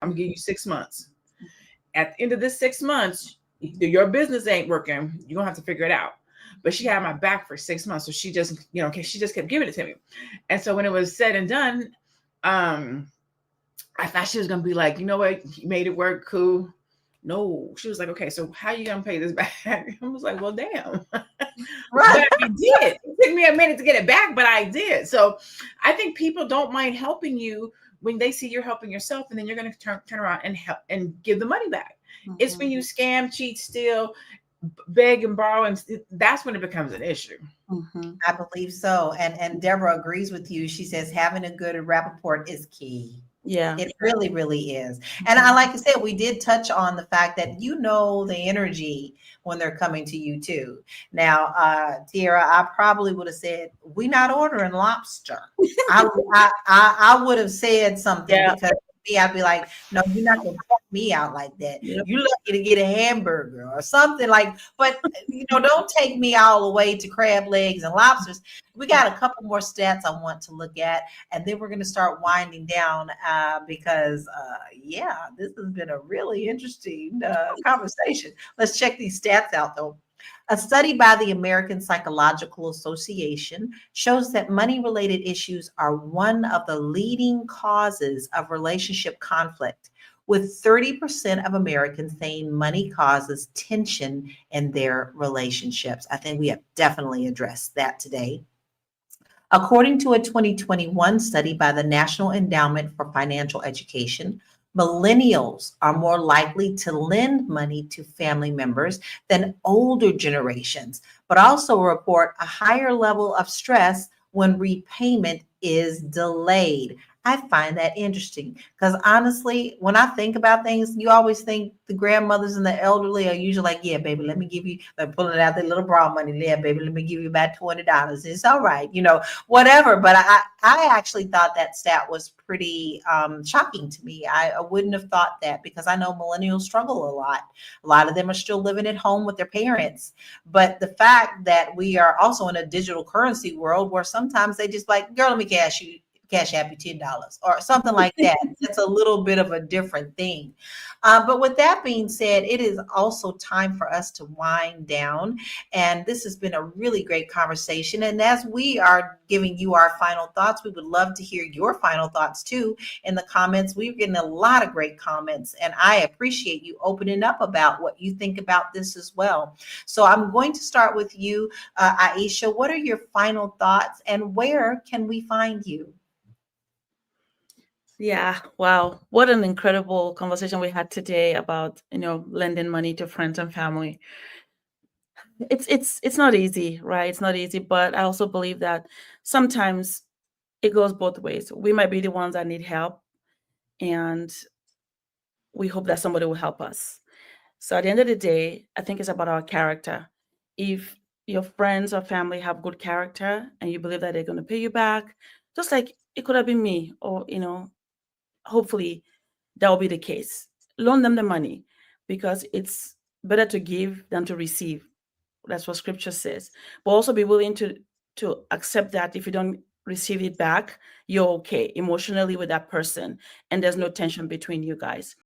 I'm gonna give you 6 months. At the end of this 6 months, your business ain't working. You're gonna have to figure it out. But she had my back for 6 months, so she just, she just kept giving it to me. And so when it was said and done, um, I thought she was gonna be like, you know what, you made it work, cool. No, she was like, okay, so how you gonna pay this back? I was like, well, damn. Right. But I did. It took me a minute to get it back, but I did. So I think people don't mind helping you when they see you're helping yourself, and then you're going to turn around and help and give the money back. It's when you scam, cheat, steal, beg and borrow, and that's when it becomes an issue. I believe so. And Deborah agrees with you. She says having a good rapport is key. Yeah. It really, really is. And I, like I said, we did touch on the fact that the energy when they're coming to you too. Now, Tiara, I probably would have said, we're not ordering lobster. I would have said something Yeah. because me, I'd be like, no, you're not gonna talk me out like that. Yep. You're lucky to get a hamburger or something like, but don't take me all the way to crab legs and lobsters. We got a couple more stats I want to look at, and then we're going to start winding down because, yeah, this has been a really interesting conversation. Let's check these stats out, though. A study by the American Psychological Association shows that money-related issues are one of the leading causes of relationship conflict, with 30% of Americans saying money causes tension in their relationships. I think we have definitely addressed that today. According to a 2021 study by the National Endowment for Financial Education, millennials are more likely to lend money to family members than older generations, but also report a higher level of stress when repayment is delayed. I find that interesting because honestly, when I think about things, you always think the grandmothers and the elderly are usually like, yeah, baby, let me give you, they're pulling out their little bra money. Yeah, baby, let me give you about $20. It's all right, whatever. But I actually thought that stat was pretty shocking to me. I wouldn't have thought that because I know millennials struggle a lot. A lot of them are still living at home with their parents. But the fact that we are also in a digital currency world where sometimes they just like, girl, let me cash app you $10 or something like that. That's a little bit of a different thing. But with that being said, it is also time for us to wind down. And this has been a really great conversation. And as we are giving you our final thoughts, we would love to hear your final thoughts too in the comments. We're getting a lot of great comments, and I appreciate you opening up about what you think about this as well. So I'm going to start with you, Aisha. What are your final thoughts, and where can we find you? Yeah, wow. What an incredible conversation we had today about, lending money to friends and family. It's not easy, right? It's not easy, but I also believe that sometimes it goes both ways. We might be the ones that need help, and we hope that somebody will help us. So at the end of the day, I think it's about our character. If your friends or family have good character and you believe that they're going to pay you back, just like it could have been me, or hopefully that will be the case. Loan them the money, because it's better to give than to receive. That's what scripture says. But also be willing to accept that if you don't receive it back, you're okay emotionally with that person, and there's no tension between you guys.